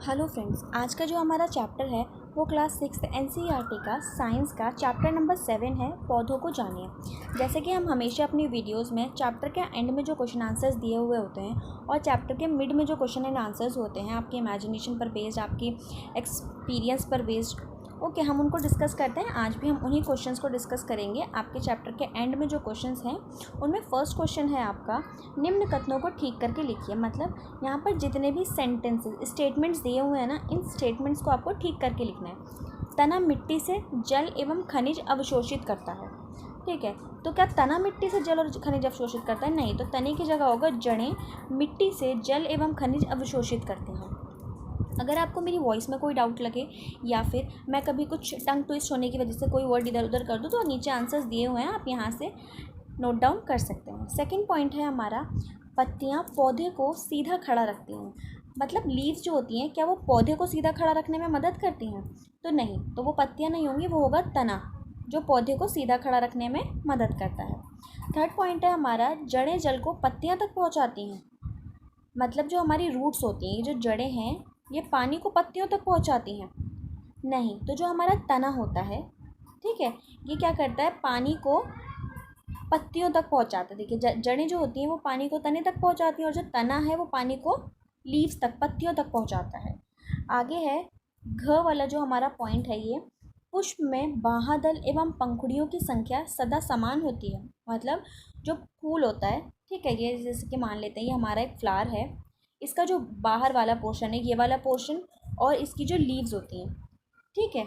Hello friends, आज का जो हमारा चैप्टर है वो क्लास 6 एनसीईआरटी का साइंस का चैप्टर नंबर 7 है, पौधों को जानिए। जैसे कि हम हमेशा अपनी वीडियोस में चैप्टर के एंड में जो क्वेश्चन आंसर्स दिए हुए होते हैं और चैप्टर के मिड में जो क्वेश्चन एंड आंसर्स होते हैं आपकी इमेजिनेशन पर बेस्ड, आपकी एक्सपीरियंस पर बेस्ड, ओके, हम उनको डिस्कस करते हैं। आज भी हम उन्हीं क्वेश्चंस को डिस्कस करेंगे। आपके चैप्टर के एंड में जो क्वेश्चंस हैं उनमें फर्स्ट क्वेश्चन है आपका, निम्न कथनों को ठीक करके लिखिए। मतलब यहाँ पर जितने भी सेंटेंसेस स्टेटमेंट्स दिए हुए हैं ना, इन स्टेटमेंट्स को आपको ठीक करके लिखना है। तना मिट्टी से जल एवं खनिज अवशोषित करता है, ठीक है। तो क्या तना मिट्टी से जल और खनिज अवशोषित करता है? नहीं, तो तने की जगह होगा जड़ें मिट्टी से जल एवं खनिज अवशोषित करते हैं। अगर आपको मेरी वॉइस में कोई डाउट लगे या फिर मैं कभी कुछ टंग ट्विस्ट होने की वजह से कोई वर्ड इधर उधर कर दूँ तो नीचे आंसर्स दिए हुए हैं, आप यहाँ से नोट डाउन कर सकते हैं। सेकंड पॉइंट है हमारा, पत्तियाँ पौधे को सीधा खड़ा रखती हैं। मतलब लीव्स जो होती हैं, क्या वो पौधे को सीधा खड़ा रखने में मदद करती हैं? तो नहीं, तो वो पत्तियाँ नहीं होंगी, वो होगा तना जो पौधे को सीधा खड़ा रखने में मदद करता है। थर्ड पॉइंट है हमारा, जड़ें जल को पत्तियाँ तक पहुँचाती हैं। मतलब जो हमारी रूट्स होती हैं, ये जो जड़ें हैं, ये पानी को पत्तियों तक पहुंचाती हैं? नहीं, तो जो हमारा तना होता है, ठीक है, ये क्या करता है, पानी को पत्तियों तक पहुंचाता है। देखिए जड़ें जो होती हैं वो पानी को तने तक पहुंचाती हैं और जो तना है वो पानी को लीव्स तक, पत्तियों तक पहुंचाता है। आगे है घ वाला जो हमारा पॉइंट है, ये पुष्प में बाह्यदल एवं पंखुड़ियों की संख्या सदा समान होती है। मतलब जो फूल होता है, ठीक है, ये जैसे कि मान लेते हैं ये हमारा एक फ्लावर है, इसका जो बाहर वाला पोर्शन है, ये वाला पोर्शन, और इसकी जो लीव्स होती हैं, ठीक है,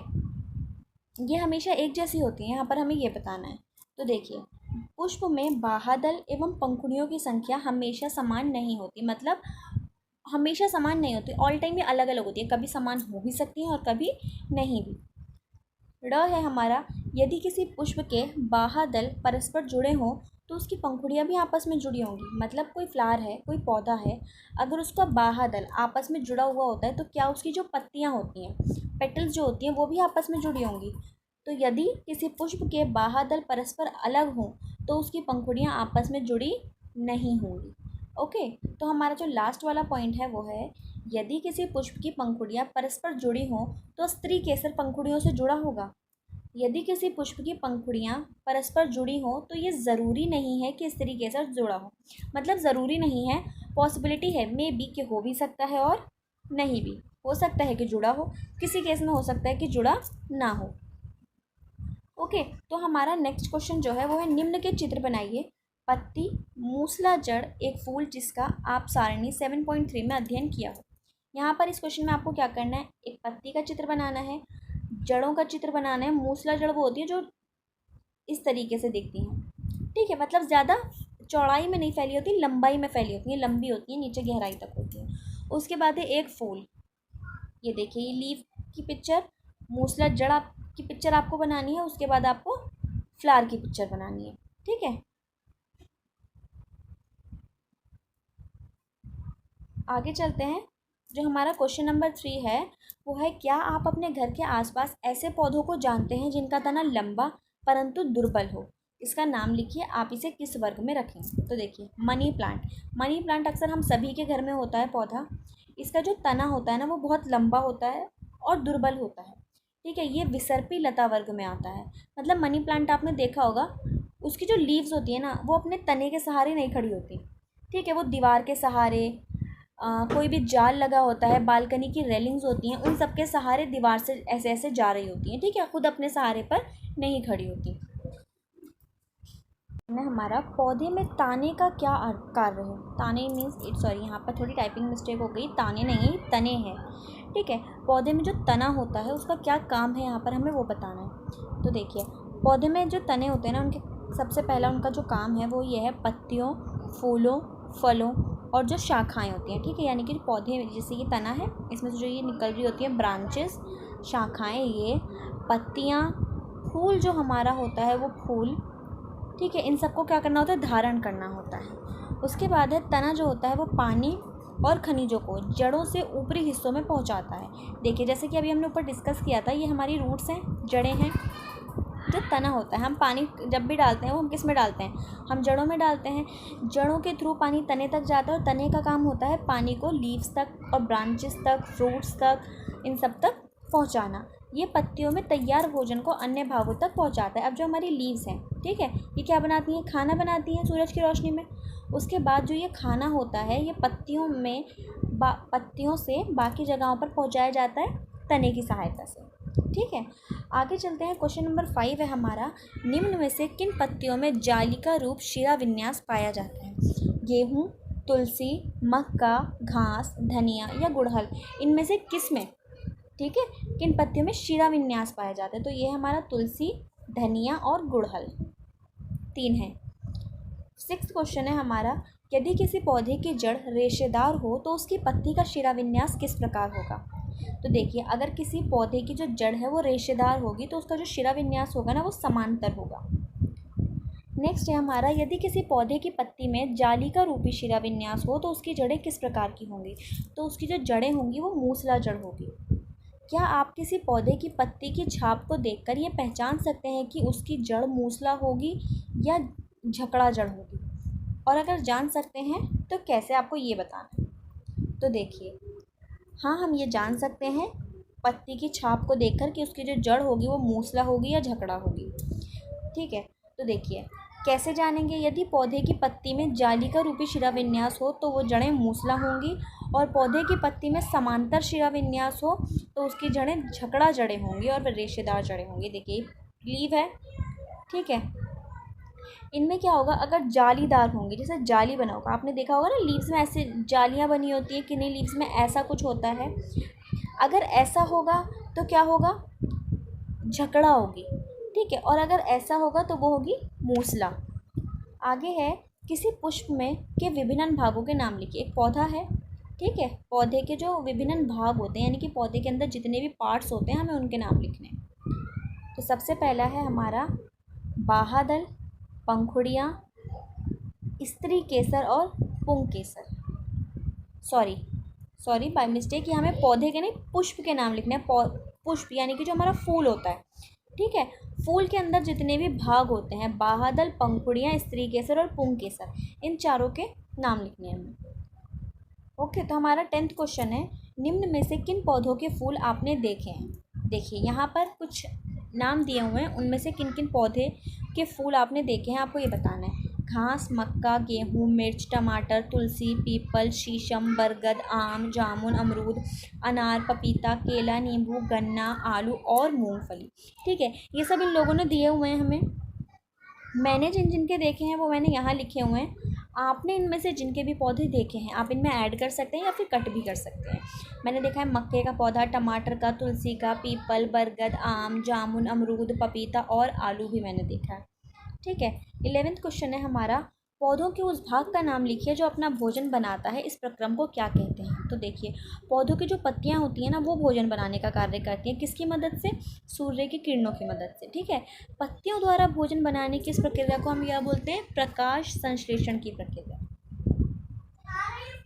ये हमेशा एक जैसी होती हैं। यहाँ पर हमें ये बताना है। तो देखिए, पुष्प में बाह्यदल एवं पंखुड़ियों की संख्या हमेशा समान नहीं होती। मतलब हमेशा समान नहीं होती, ऑल टाइम ये अलग अलग होती है, कभी समान हो भी सकती हैं और कभी नहीं भी। ड़ है हमारा, यदि किसी पुष्प के बाह्यदल परस्पर जुड़े हों तो उसकी पंखुड़ियाँ भी आपस में जुड़ी होंगी। मतलब कोई फ्लावर है, कोई पौधा है, अगर उसका बाह्यदल आपस में जुड़ा हुआ होता है तो क्या उसकी जो पत्तियाँ होती हैं, पेटल्स जो होती हैं, वो भी आपस में जुड़ी होंगी। तो यदि किसी पुष्प के बाह्यदल परस्पर अलग हों तो उसकी पंखुड़ियाँ आपस में जुड़ी नहीं होंगी। ओके, तो हमारा जो लास्ट वाला पॉइंट है वो है, यदि किसी पुष्प की पंखुड़ियाँ परस्पर जुड़ी हों तो स्त्री केसर पंखुड़ियों से जुड़ा होगा। यदि किसी पुष्प की पंखुड़ियाँ परस्पर जुड़ी हों तो ये ज़रूरी नहीं है कि स्त्री केसर जुड़ा हो। मतलब ज़रूरी नहीं है, पॉसिबिलिटी है, मे बी कि हो भी सकता है और नहीं भी हो सकता है कि जुड़ा हो, किसी केस में हो सकता है कि जुड़ा ना हो। ओके, तो हमारा नेक्स्ट क्वेश्चन जो है वो है, निम्न के चित्र बनाइए। पत्ती, मूसला जड़, एक फूल जिसका आप सारणी 7.3 में अध्ययन किया हो। यहाँ पर इस क्वेश्चन में आपको क्या करना है, एक पत्ती का चित्र बनाना है, जड़ों का चित्र बनाना है। मूसला जड़ वो होती है जो इस तरीके से दिखती हैं, ठीक है, मतलब ज़्यादा चौड़ाई में नहीं फैली होती, लंबाई में फैली होती है, लंबी होती है, नीचे गहराई तक होती है। उसके बाद है एक फूल, ये देखिए, ये लीफ की पिक्चर, मूसला जड़ की पिक्चर आपको बनानी है। उसके बाद आपको फ्लावर की पिक्चर बनानी है, ठीक है। आगे चलते हैं। जो हमारा क्वेश्चन नंबर 3 है वो है, क्या आप अपने घर के आसपास ऐसे पौधों को जानते हैं जिनका तना लंबा परंतु दुर्बल हो? इसका नाम लिखिए, आप इसे किस वर्ग में रखें। तो देखिए, मनी प्लांट। मनी प्लांट अक्सर हम सभी के घर में होता है पौधा। इसका जो तना होता है ना वो बहुत लंबा होता है और दुर्बल होता है, ठीक है। ये विसर्पी लता वर्ग में आता है। मतलब मनी प्लांट आपने देखा होगा, उसकी जो लीव्स होती है ना वो अपने तने के सहारे नहीं खड़ी होती, ठीक है, वो दीवार के सहारे, कोई भी जाल लगा होता है, बालकनी की रेलिंग्स होती हैं, उन सब के सहारे दीवार से ऐसे ऐसे जा रही होती हैं, ठीक है, खुद अपने सहारे पर नहीं खड़ी होती। हमारा, पौधे में ताने का क्या कार्य है? ताने मीन्स, सॉरी यहाँ पर थोड़ी टाइपिंग मिस्टेक हो गई, ताने नहीं तने हैं, ठीक है। पौधे में जो तना होता है उसका क्या काम है, यहाँ पर हमें वो बताना है। तो देखिए, पौधे में जो तने होते हैं ना, उनके सबसे पहला उनका जो काम है वो ये है, पत्तियों, फूलों, फलों और जो शाखाएं होती हैं, ठीक है, यानी कि पौधे जैसे ये तना है, इसमें से जो ये निकल रही होती है ब्रांचेस, शाखाएं, ये पत्तियाँ, फूल जो हमारा होता है वो फूल, ठीक है, इन सबको क्या करना होता है, धारण करना होता है। उसके बाद है तना जो होता है वो पानी और खनिजों को जड़ों से ऊपरी हिस्सों में पहुंचाता है। देखिए, जैसे कि अभी हमने ऊपर डिस्कस किया था, ये हमारी रूट्स हैं, जड़ें हैं, जो तना होता है, हम पानी जब भी डालते हैं वो हम किस में डालते हैं, हम जड़ों में डालते हैं। जड़ों के थ्रू पानी तने तक जाता है और तने का काम होता है पानी को लीव्स तक और ब्रांचेस तक, फ्रूट्स तक, इन सब तक पहुंचाना। ये पत्तियों में तैयार भोजन को अन्य भागों तक पहुंचाता है। अब जो हमारी लीव्स हैं, ठीक है, ये क्या बनाती हैं, खाना बनाती हैं सूरज की रोशनी में। उसके बाद जो ये खाना होता है ये पत्तियों से बाकी जगहों पर पहुंचाया जाता है तने की सहायता से। ठीक है, आगे चलते हैं। क्वेश्चन नंबर 5 है हमारा, निम्न में से किन पत्तियों में जालिका रूप शिरा विन्यास पाया जाता है। गेहूँ, तुलसी, मक्का, घास, धनिया या गुड़हल, इनमें से किस में, ठीक है, किन पत्तियों में शिरा विन्यास पाया जाता है। तो ये हमारा तुलसी, धनिया और गुड़हल 3 है। 6th क्वेश्चन है हमारा, यदि किसी पौधे की जड़ रेशेदार हो तो उसकी पत्ती का शिरा विन्यास किस प्रकार होगा। तो देखिए, अगर किसी पौधे की जो जड़ है वो रेशेदार होगी तो उसका जो शिरा विन्यास होगा ना वो समांतर होगा। नेक्स्ट है हमारा, यदि किसी पौधे की पत्ती में जालिका रूपी शिरा विन्यास हो तो उसकी जड़ें किस प्रकार की होंगी। तो उसकी जो जड़ें होंगी वो मूसला जड़ होगी। क्या आप किसी पौधे की पत्ती की छाप को देखकर ये पहचान सकते हैं कि उसकी जड़ मूसला होगी या झकड़ा जड़ होगी, और अगर जान सकते हैं तो कैसे, आपको ये बताना है। तो देखिए, हाँ, हम ये जान सकते हैं पत्ती की छाप को देखकर कि उसकी जो जड़ होगी वो मूसला होगी या झकड़ा होगी। ठीक है, तो देखिए कैसे जानेंगे। यदि पौधे की पत्ती में जालिका रूपी शिरा विन्यास हो तो वो जड़ें मूसला होंगी, और पौधे की पत्ती में समांतर शिरा विन्यास हो तो उसकी जड़ें झकड़ा जड़ें होंगी और वह रेशेदार जड़ें होंगी। देखिए लीव है, ठीक है, इनमें क्या होगा, अगर जालीदार होंगी, जैसे जाली बना होगा, आपने देखा होगा ना लीव्स में ऐसे जालियाँ बनी होती हैं, किन्हीं लीव्स में ऐसा कुछ होता है। अगर ऐसा होगा तो क्या होगा, झकड़ा होगी। ठीक है, और अगर ऐसा होगा तो वो होगी मूसला। आगे है, किसी पुष्प में के विभिन्न भागों के नाम लिखिए। एक पौधा है, ठीक है, पौधे के जो विभिन्न भाग होते हैं, यानी कि पौधे के अंदर जितने भी पार्ट्स होते हैं हमें उनके नाम लिखने हैं। तो सबसे पहला है हमारा बाहादल, पंखुड़ियाँ, स्त्री केसर और पुंग केसर। सॉरी बाय मिस्टेक, ये हमें पौधे के नहीं पुष्प के नाम लिखने हैं। पुष्प यानी कि जो हमारा फूल होता है, ठीक है, फूल के अंदर जितने भी भाग होते हैं, बाहादल, पंखुड़ियाँ, स्त्री केसर और पुंग केसर, इन चारों के नाम लिखने हैं हमें। ओके, तो हमारा 10th क्वेश्चन है, निम्न में से किन पौधों के फूल आपने देखे हैं। देखिए यहाँ पर कुछ नाम दिए हुए हैं, उनमें से किन किन पौधे के फूल आपने देखे हैं, आपको ये बताना है। घास, मक्का, गेहूँ, मिर्च, टमाटर, तुलसी, पीपल, शीशम, बरगद, आम, जामुन, अमरूद, अनार, पपीता, केला, नींबू, गन्ना, आलू और मूंगफली। ठीक है, ये सब इन लोगों ने दिए हुए हैं हमें। मैंने जिनके देखे हैं वो मैंने यहाँ लिखे हुए हैं। आपने इनमें से जिनके भी पौधे देखे हैं आप इनमें ऐड कर सकते हैं या फिर कट भी कर सकते हैं। मैंने देखा है मक्के का पौधा, टमाटर का, तुलसी का, पीपल, बरगद, आम, जामुन, अमरूद, पपीता और आलू भी मैंने देखा है। ठीक है, 11th क्वेश्चन है हमारा, पौधों के उस भाग का नाम लिखिए जो अपना भोजन बनाता है, इस प्रक्रम को क्या कहते हैं। तो देखिए, पौधों की जो पत्तियां होती हैं ना वो भोजन बनाने का कार्य करती हैं, किसकी मदद से, सूर्य की किरणों की मदद से। ठीक है, पत्तियों द्वारा भोजन बनाने की इस प्रक्रिया को हम यह बोलते हैं प्रकाश संश्लेषण की प्रक्रिया।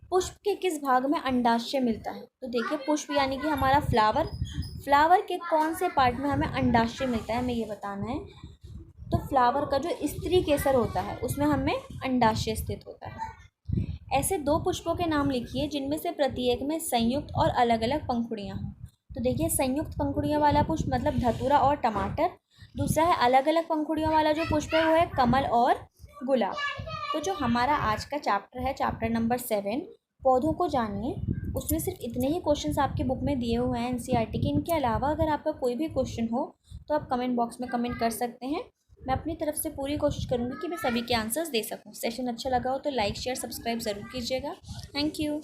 पुष्प के किस भाग में अंडाशय मिलता है। तो देखिए, पुष्प यानी कि हमारा फ्लावर के कौन से पार्ट में हमें अंडाशय मिलता है, हमें ये बताना है। तो फ्लावर का जो स्त्री केसर होता है उसमें हमें अंडाशय स्थित होता है। ऐसे 2 पुष्पों के नाम लिखिए जिनमें से प्रत्येक में संयुक्त और अलग अलग पंखुड़ियाँ हों। तो देखिए, संयुक्त पंखुड़ियों वाला पुष्प मतलब धतूरा और टमाटर। दूसरा है अलग अलग पंखुड़ियों वाला जो पुष्प है वो है कमल और गुलाब। तो जो हमारा आज का चैप्टर है, चैप्टर नंबर 7, पौधों को जानिए, उसमें सिर्फ इतने ही क्वेश्चंस आपके बुक में दिए हुए हैं एनसीईआरटी के। इनके अलावा अगर आपका कोई भी क्वेश्चन हो तो आप कमेंट बॉक्स में कमेंट कर सकते हैं। मैं अपनी तरफ से पूरी कोशिश करूँगी कि मैं सभी के आंसर्स दे सकूँ। सेशन अच्छा लगा हो तो लाइक, शेयर, सब्सक्राइब ज़रूर कीजिएगा। Thank you.